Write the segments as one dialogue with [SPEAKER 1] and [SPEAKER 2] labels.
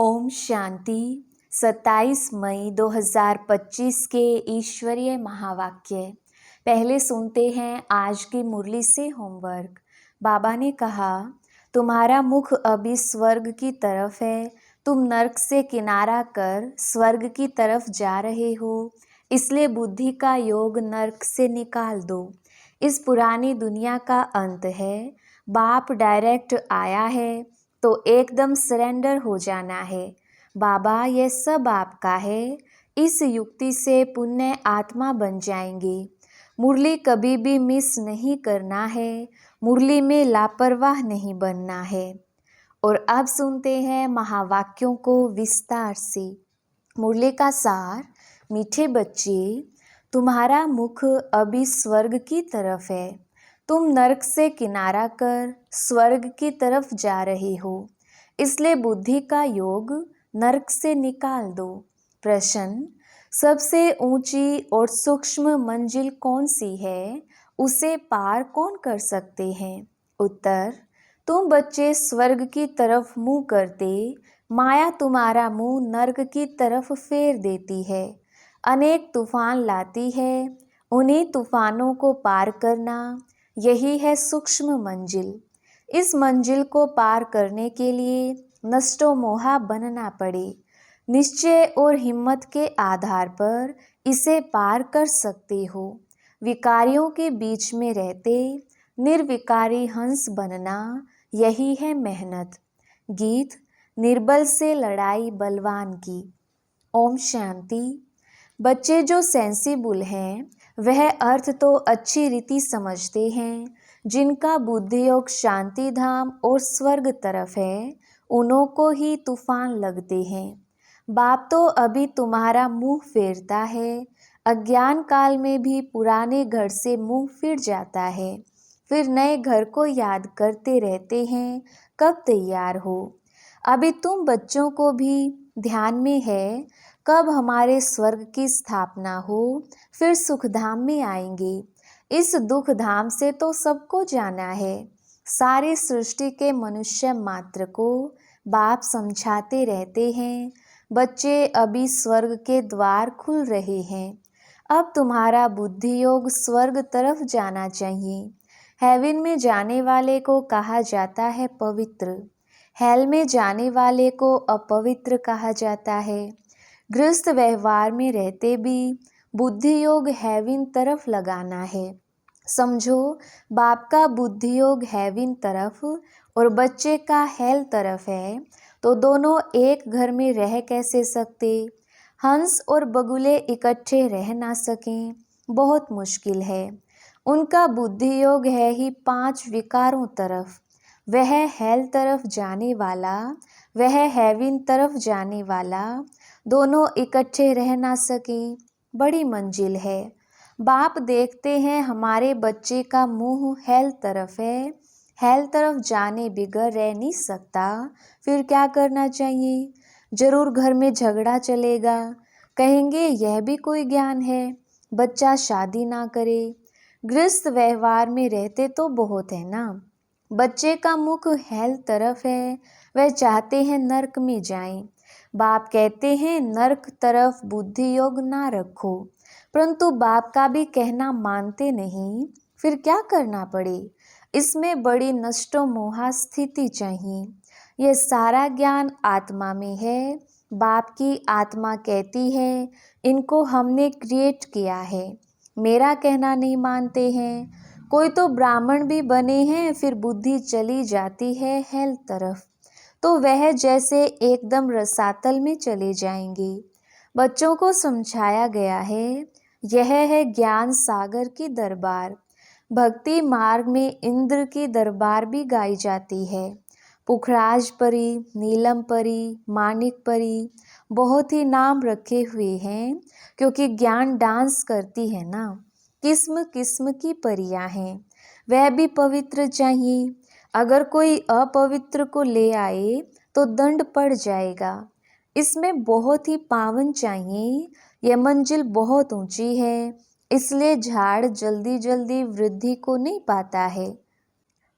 [SPEAKER 1] ओम शांति। 27 मई 2025 के ईश्वरीय महावाक्य। पहले सुनते हैं आज की मुरली से होमवर्क। बाबा ने कहा, तुम्हारा मुख अभी स्वर्ग की तरफ है, तुम नरक से किनारा कर स्वर्ग की तरफ जा रहे हो, इसलिए बुद्धि का योग नरक से निकाल दो। इस पुरानी दुनिया का अंत है, बाप डायरेक्ट आया है तो एकदम सरेंडर हो जाना है। बाबा ये सब आपका है, इस युक्ति से पुण्य आत्मा बन जाएंगे। मुरली कभी भी मिस नहीं करना है, मुरली में लापरवाह नहीं बनना है। और अब सुनते हैं महावाक्यों को विस्तार से। मुरली का सार। मीठे बच्चे, तुम्हारा मुख अभी स्वर्ग की तरफ है, तुम नरक से किनारा कर स्वर्ग की तरफ जा रहे हो, इसलिए बुद्धि का योग नरक से निकाल दो। प्रश्न, सबसे ऊंची और सूक्ष्म मंजिल कौन सी है, उसे पार कौन कर सकते हैं? उत्तर, तुम बच्चे स्वर्ग की तरफ मुंह करते, माया तुम्हारा मुंह नरक की तरफ फेर देती है, अनेक तूफान लाती है। उन्हीं तूफानों को पार करना, यही है सूक्ष्म मंजिल। इस मंजिल को पार करने के लिए नष्टो मोहा बनना पड़े। निश्चय और हिम्मत के आधार पर इसे पार कर सकते हो। विकारियों के बीच में रहते निर्विकारी हंस बनना, यही है मेहनत। गीत, निर्बल से लड़ाई बलवान की। ओम शांति। बच्चे जो सेंसिबल हैं वह अर्थ तो अच्छी रीति समझते हैं। जिनका बुद्धि योग शांति धाम और स्वर्ग तरफ है, उन्हों को ही तूफान लगते हैं। बाप तो अभी तुम्हारा मुंह फेरता है, अज्ञान काल में भी पुराने घर से मुंह फिर जाता है, फिर नए घर को याद करते रहते हैं कब तैयार हो। अभी तुम बच्चों को भी ध्यान में है कब हमारे स्वर्ग की स्थापना हो, फिर सुखधाम में आएंगे। इस दुख धाम से तो सबको जाना है। सारी सृष्टि के मनुष्य मात्र को बाप समझाते रहते हैं, बच्चे अभी स्वर्ग के द्वार खुल रहे हैं। अब तुम्हारा बुद्धि योग स्वर्ग तरफ जाना चाहिए। हेवन में जाने वाले को कहा जाता है पवित्र, हेल में जाने वाले को अपवित्र कहा जाता है। गृहस्थ व्यवहार में रहते भी बुद्धि योग हेवन तरफ लगाना है। समझो, बाप का बुद्धि योग हेवन तरफ और बच्चे का हेल तरफ है, तो दोनों एक घर में रह कैसे सकते? हंस और बगुले इकट्ठे रह ना सकें, बहुत मुश्किल है। उनका बुद्धि योग है ही 5 विकारों तरफ। वह हेल तरफ जाने वाला, वह हेवन तरफ जाने वाला, दोनों इकट्ठे रह ना सके, बड़ी मंजिल है। बाप देखते हैं हमारे बच्चे का मुंह हेल तरफ है, हेल तरफ जाने बिगर रह नहीं सकता, फिर क्या करना चाहिए? जरूर घर में झगड़ा चलेगा, कहेंगे यह भी कोई ज्ञान है, बच्चा शादी ना करे। गृहस्थ व्यवहार में रहते तो बहुत है ना। बच्चे का मुख हेल तरफ है, वह चाहते हैं नरक में जाएं। बाप कहते हैं नरक तरफ बुद्धि योग ना रखो, परंतु बाप का भी कहना मानते नहीं, फिर क्या करना पड़े? इसमें बड़ी नष्टो मोहा स्थिति चाहिए। यह सारा ज्ञान आत्मा में है। बाप की आत्मा कहती है इनको हमने क्रिएट किया है, मेरा कहना नहीं मानते हैं। कोई तो ब्राह्मण भी बने हैं, फिर बुद्धि चली जाती है हेल तरफ, तो वह जैसे एकदम रसातल में चले जाएंगे। बच्चों को समझाया गया है, यह है ज्ञान सागर की दरबार। भक्ति मार्ग में इंद्र की दरबार भी गाई जाती है। पुखराज परी, नीलम परी, मानिक परी, बहुत ही नाम रखे हुए हैं, क्योंकि ज्ञान डांस करती है ना। किस्म किस्म की परियां हैं, वह भी पवित्र चाहिए। अगर कोई अपवित्र को ले आए तो दंड पड़ जाएगा। इसमें बहुत ही पावन चाहिए। यह मंजिल बहुत ऊंची है, इसलिए झाड़ जल्दी जल्दी वृद्धि को नहीं पाता है।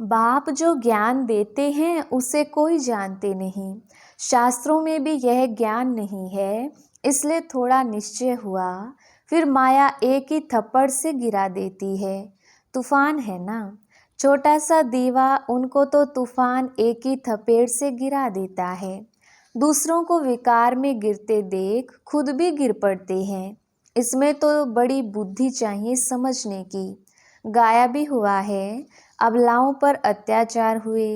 [SPEAKER 1] बाप जो ज्ञान देते हैं उसे कोई जानते नहीं। शास्त्रों में भी यह ज्ञान नहीं है, इसलिए थोड़ा निश्चय हुआ, फिर माया एक ही थप्पड़ से गिरा देती है। तूफान है ना, छोटा सा दीवा, उनको तो तूफान एक ही थपेड़ से गिरा देता है। दूसरों को विकार में गिरते देख खुद भी गिर पड़ते हैं। इसमें तो बड़ी बुद्धि चाहिए समझने की। गाया भी हुआ है, अबलाओं पर अत्याचार हुए।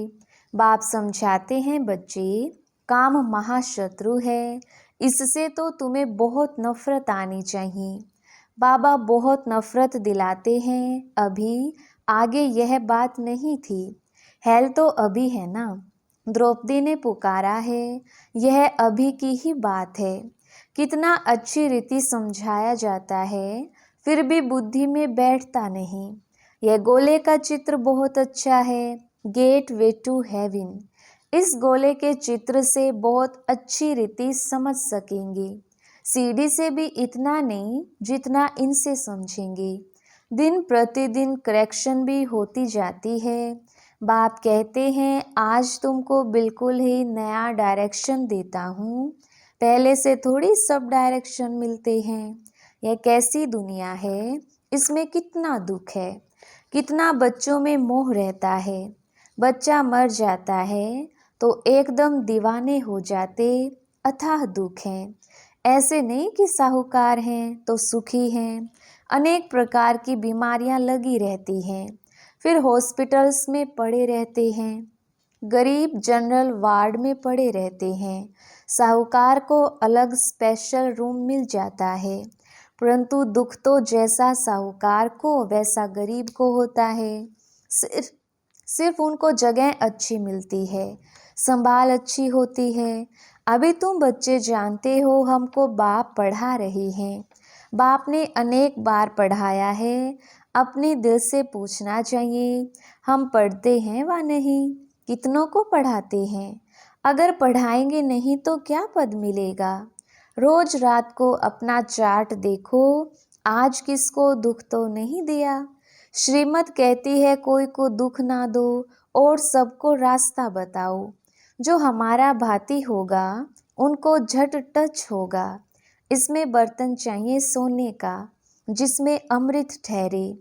[SPEAKER 1] बाप समझाते हैं, बच्चे काम महाशत्रु है, इससे तो तुम्हें बहुत नफरत आनी चाहिए। बाबा बहुत नफरत दिलाते हैं। अभी आगे यह बात नहीं थी, हेल तो अभी है ना। द्रौपदी ने पुकारा है, यह अभी की ही बात है। कितना अच्छी रीति समझाया जाता है, फिर भी बुद्धि में बैठता नहीं। यह गोले का चित्र बहुत अच्छा है, गेट वे टू हेवन। इस गोले के चित्र से बहुत अच्छी रीति समझ सकेंगे। सीढ़ी से भी इतना नहीं जितना इनसे समझेंगे। दिन प्रतिदिन करेक्शन भी होती जाती है। बाप कहते हैं, आज तुमको बिल्कुल ही नया डायरेक्शन देता हूँ। पहले से थोड़ी सब डायरेक्शन मिलते हैं। यह कैसी दुनिया है, इसमें कितना दुख है, कितना बच्चों में मोह रहता है। बच्चा मर जाता है तो एकदम दीवाने हो जाते, अथाह दुख है। ऐसे नहीं कि साहूकार हैं तो सुखी हैं। अनेक प्रकार की बीमारियां लगी रहती हैं, फिर हॉस्पिटल्स में पड़े रहते हैं। गरीब जनरल वार्ड में पड़े रहते हैं। साहूकार को अलग स्पेशल रूम मिल जाता है, परंतु दुख तो जैसा साहूकार को वैसा गरीब को होता है। सिर्फ उनको जगह अच्छी मिलती है, संभाल अच्छी होती है। अभी तुम बच्चे जानते हो, हमको बाप पढ़ा रहे हैं। बाप ने अनेक बार पढ़ाया है। अपने दिल से पूछना चाहिए, हम पढ़ते हैं व नहीं, कितनों को पढ़ाते हैं। अगर पढ़ाएंगे नहीं तो क्या पद मिलेगा। रोज रात को अपना चार्ट देखो, आज किसको दुख तो नहीं दिया। श्रीमत कहती है, कोई को दुख ना दो और सबको रास्ता बताओ। जो हमारा भाती होगा उनको झट टच होगा। इसमें बर्तन चाहिए सोने का, जिसमें अमृत ठहरे।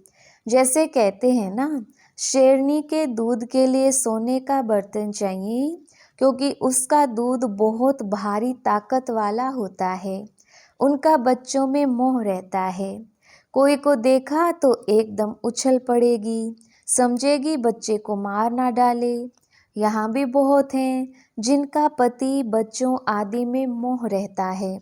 [SPEAKER 1] जैसे कहते हैं ना, शेरनी के दूध के लिए सोने का बर्तन चाहिए, क्योंकि उसका दूध बहुत भारी ताकत वाला होता है। उनका बच्चों में मोह रहता है। कोई को देखा तो एकदम उछल पड़ेगी, समझेगी बच्चे को मार ना डाले। यहाँ भी बहुत हैं जिनका पति बच्चों आदि में मोह रहता है।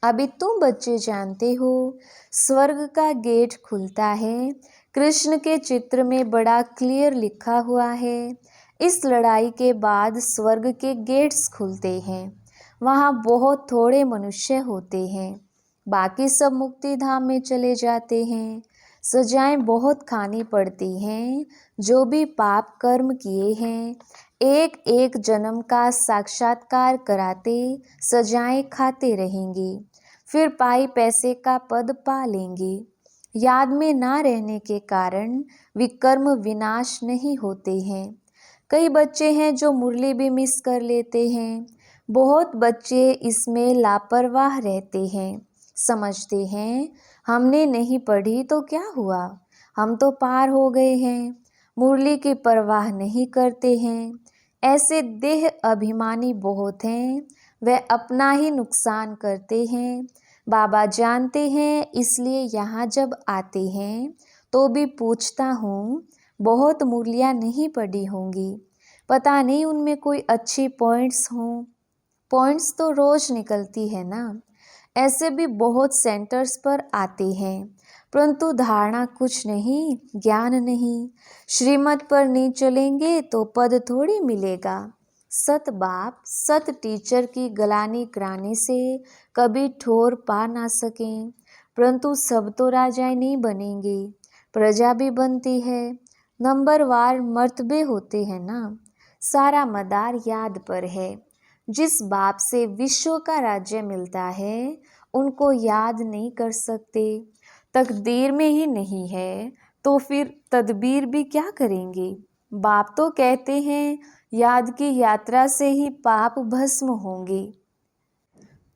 [SPEAKER 1] अभी तुम बच्चे जानते हो, स्वर्ग का गेट खुलता है। कृष्ण के चित्र में बड़ा क्लियर लिखा हुआ है, इस लड़ाई के बाद स्वर्ग के गेट्स खुलते हैं। वहाँ बहुत थोड़े मनुष्य होते हैं, बाकी सब मुक्ति धाम में चले जाते हैं। सजाएं बहुत खानी पड़ती हैं। जो भी पाप कर्म किए हैं, एक एक जन्म का साक्षात्कार कराते सजाएं खाते रहेंगे, फिर पाई पैसे का पद पा लेंगे। याद में ना रहने के कारण विकर्म विनाश नहीं होते हैं। कई बच्चे हैं जो मुरली भी मिस कर लेते हैं। बहुत बच्चे इसमें लापरवाह रहते हैं, समझते हैं हमने नहीं पढ़ी तो क्या हुआ, हम तो पार हो गए हैं। मुरली की परवाह नहीं करते हैं। ऐसे देह अभिमानी बहुत हैं, वे अपना ही नुकसान करते हैं। बाबा जानते हैं, इसलिए यहाँ जब आते हैं तो भी पूछता हूँ, बहुत मुरलियाँ नहीं पढ़ी होंगी, पता नहीं उनमें कोई अच्छी पॉइंट्स हों। पॉइंट्स तो रोज निकलती है ना। ऐसे भी बहुत सेंटर्स पर आते हैं, परंतु धारणा कुछ नहीं, ज्ञान नहीं। श्रीमत पर नहीं चलेंगे तो पद थोड़ी मिलेगा। सत बाप सत टीचर की गलानी कराने से कभी ठोर पा ना सकें, परंतु सब तो राजाएं नहीं बनेंगे, प्रजा भी बनती है। नंबरवार मर्तबे होते हैं ना। सारा मदार याद पर है। जिस बाप से विश्व का राज्य मिलता है, उनको याद नहीं कर सकते। तकदीर में ही नहीं है तो फिर तदबीर भी क्या करेंगे। बाप तो कहते हैं, याद की यात्रा से ही पाप भस्म होंगे।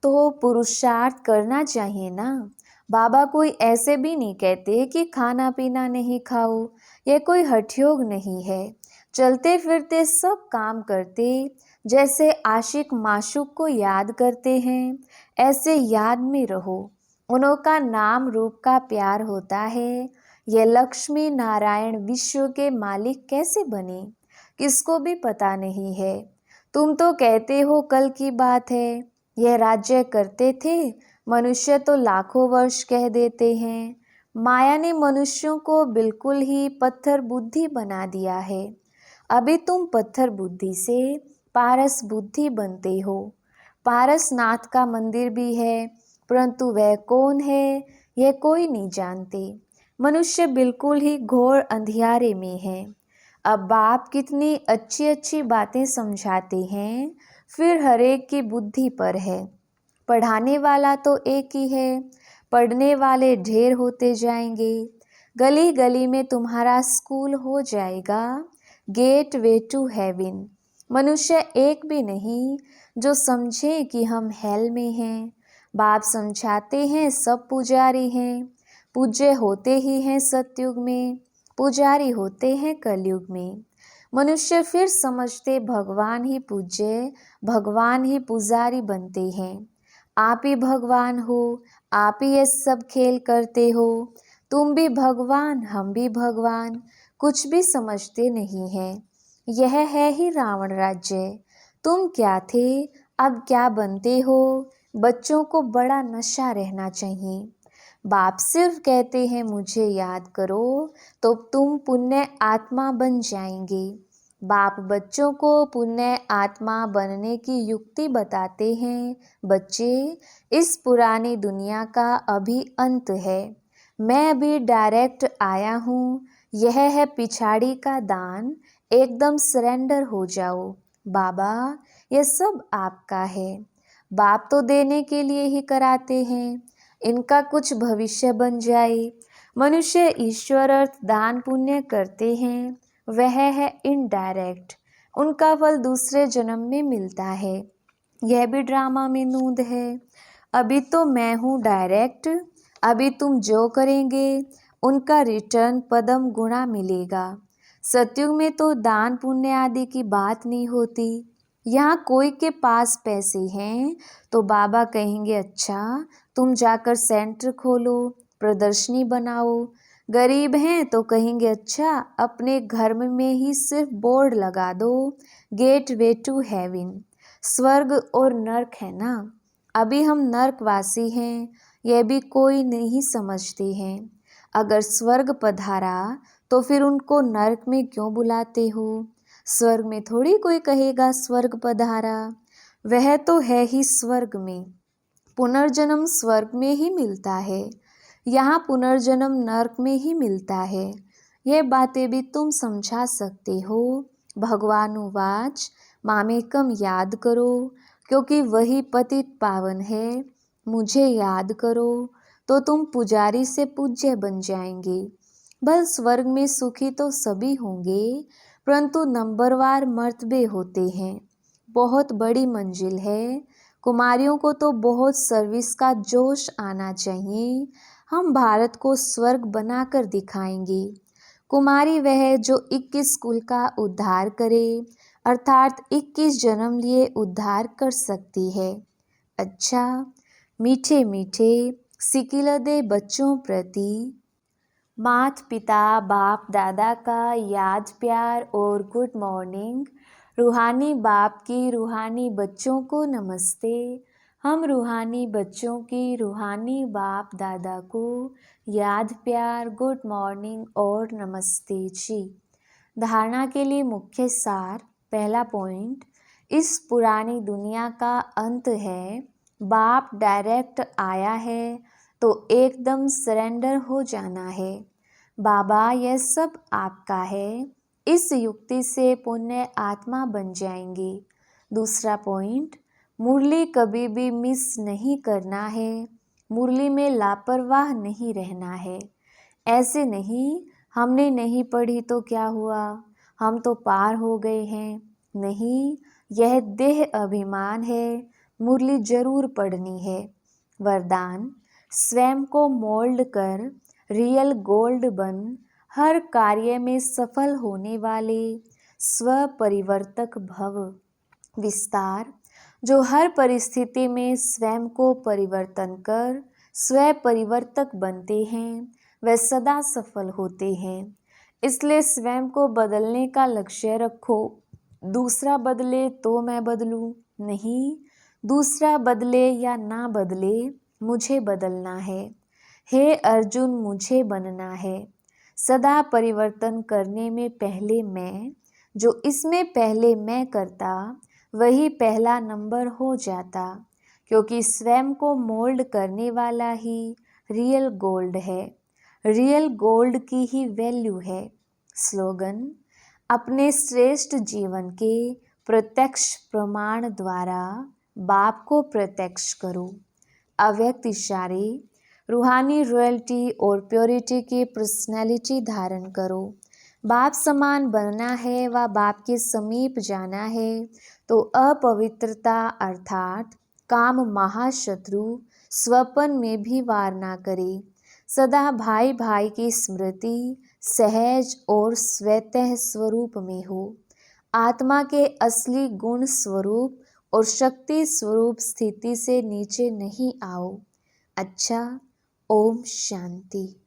[SPEAKER 1] तो पुरुषार्थ करना चाहिए ना। बाबा कोई ऐसे भी नहीं कहते कि खाना पीना नहीं खाओ, यह कोई हठयोग नहीं है। चलते फिरते सब काम करते, जैसे आशिक माशूक को याद करते हैं, ऐसे याद में रहो। उनका नाम रूप का प्यार होता है। यह लक्ष्मी नारायण विश्व के मालिक कैसे बने, किसको भी पता नहीं है। तुम तो कहते हो कल की बात है। यह राज्य करते थे, मनुष्य तो लाखों वर्ष कह देते हैं। माया ने मनुष्यों को बिल्कुल ही पत्थर बुद्धि बना दिया है। अभी तुम पत्थर बुद्धि से पारस बुद्धि बनते हो। पारसनाथ का मंदिर भी है, परंतु वह कौन है यह कोई नहीं जानते। मनुष्य बिल्कुल ही घोर अंधियारे में है। अब बाप कितनी अच्छी अच्छी बातें समझाते हैं, फिर हरेक की बुद्धि पर है। पढ़ाने वाला तो एक ही है, पढ़ने वाले ढेर होते जाएंगे। गली गली में तुम्हारा स्कूल हो जाएगा, गेट वे टू हेवन। मनुष्य एक भी नहीं जो समझे कि हम हेल में हैं। बाप समझाते हैं सब पुजारी हैं। पूज्य होते ही हैं सतयुग में, पुजारी होते हैं कलयुग में। मनुष्य फिर समझते भगवान ही पूज्य, भगवान ही पुजारी बनते हैं। आप ही भगवान हो, आप ही ये सब खेल करते हो। तुम भी भगवान, हम भी भगवान, कुछ भी समझते नहीं हैं। यह है ही रावण राज्य। तुम क्या थे, अब क्या बनते हो। बच्चों को बड़ा नशा रहना चाहिए। बाप सिर्फ कहते हैं मुझे याद करो, तो तुम पुण्य आत्मा बन जाएंगे। बाप बच्चों को पुण्य आत्मा बनने की युक्ति बताते हैं। बच्चे, इस पुरानी दुनिया का अभी अंत है। मैं अभी डायरेक्ट आया हूँ। यह है पिछाड़ी का दान, एकदम सरेंडर हो जाओ। बाबा, यह सब आपका है। बाप तो देने के लिए ही कराते हैं, इनका कुछ भविष्य बन जाए। मनुष्य ईश्वर अर्थ दान पुण्य करते हैं, वह है इनडायरेक्ट। उनका फल दूसरे जन्म में मिलता है। यह भी ड्रामा में नूंद है। अभी तो मैं हूँ डायरेक्ट। अभी तुम जो करेंगे उनका रिटर्न पदम गुणा मिलेगा। सतयुग में तो दान पुण्य आदि की बात नहीं होती। यहाँ कोई के पास पैसे हैं तो बाबा कहेंगे अच्छा तुम जाकर सेंटर खोलो, प्रदर्शनी बनाओ। गरीब हैं तो कहेंगे अच्छा अपने घर में ही सिर्फ बोर्ड लगा दो, गेट वे टू हेवन। स्वर्ग और नर्क है ना। अभी हम नर्कवासी हैं, यह भी कोई नहीं समझते हैं। अगर स्वर्ग पधारा तो फिर उनको नर्क में क्यों बुलाते हो। स्वर्ग में थोड़ी कोई कहेगा स्वर्ग पधारा, वह तो है ही स्वर्ग में। पुनर्जन्म स्वर्ग में ही मिलता है, यहाँ पुनर्जन्म नर्क में ही मिलता है। यह बातें भी तुम समझा सकते हो। भगवानुवाच मामेकम याद करो, क्योंकि वही पतित पावन है। मुझे याद करो तो तुम पुजारी से पूज्य बन जाएंगे। भल स्वर्ग में सुखी तो सभी होंगे, परंतु नंबरवार मर्तबे होते हैं। बहुत बड़ी मंजिल है। कुमारियों को तो बहुत सर्विस का जोश आना चाहिए। हम भारत को स्वर्ग बनाकर दिखाएंगे। कुमारी वह जो 21 कुल का उद्धार करे, अर्थात 21 जन्म लिए उद्धार कर सकती है। अच्छा, मीठे मीठे सिकिलदे बच्चों प्रति मात पिता बाप दादा का याद प्यार और गुड मॉर्निंग। रूहानी बाप की रूहानी बच्चों को नमस्ते। हम रूहानी बच्चों की रूहानी बाप दादा को याद प्यार गुड मॉर्निंग और नमस्ते जी। धारणा के लिए मुख्य सार। पहला पॉइंट, इस पुरानी दुनिया का अंत है। बाप डायरेक्ट आया है तो एकदम सरेंडर हो जाना है। बाबा यह सब आपका है। इस युक्ति से पुण्य आत्मा बन जाएंगे। दूसरा पॉइंट, मुरली कभी भी मिस नहीं करना है। मुरली में लापरवाह नहीं रहना है। ऐसे नहीं हमने नहीं पढ़ी तो क्या हुआ, हम तो पार हो गए हैं। नहीं, यह देह अभिमान है, मुरली जरूर पढ़नी है। वरदान, स्वयं को मोल्ड कर रियल गोल्ड बन, हर कार्य में सफल होने वाले स्वपरिवर्तक भव। विस्तार, जो हर परिस्थिति में स्वयं को परिवर्तन कर स्व परिवर्तक बनते हैं वे सदा सफल होते हैं। इसलिए स्वयं को बदलने का लक्ष्य रखो। दूसरा बदले तो मैं बदलूं नहीं, दूसरा बदले या ना बदले, मुझे बदलना है। हे अर्जुन, मुझे बनना है। सदा परिवर्तन करने में पहले मैं, जो इसमें पहले मैं करता वही पहला नंबर हो जाता, क्योंकि स्वयं को मोल्ड करने वाला ही रियल गोल्ड है। रियल गोल्ड की ही वैल्यू है। स्लोगन, अपने श्रेष्ठ जीवन के प्रत्यक्ष प्रमाण द्वारा बाप को प्रत्यक्ष करो। अव्यक्त इशारे, रूहानी रॉयल्टी और प्योरिटी की पर्सनैलिटी धारण करो। बाप समान बनना है व बाप के समीप जाना है तो अपवित्रता अर्थात काम महाशत्रु स्वपन में भी वार ना करे। सदा भाई भाई की स्मृति सहज और स्वतः स्वरूप में हो। आत्मा के असली गुण स्वरूप और शक्ति स्वरूप स्थिति से नीचे नहीं आओ। अच्छा, ओम शांति।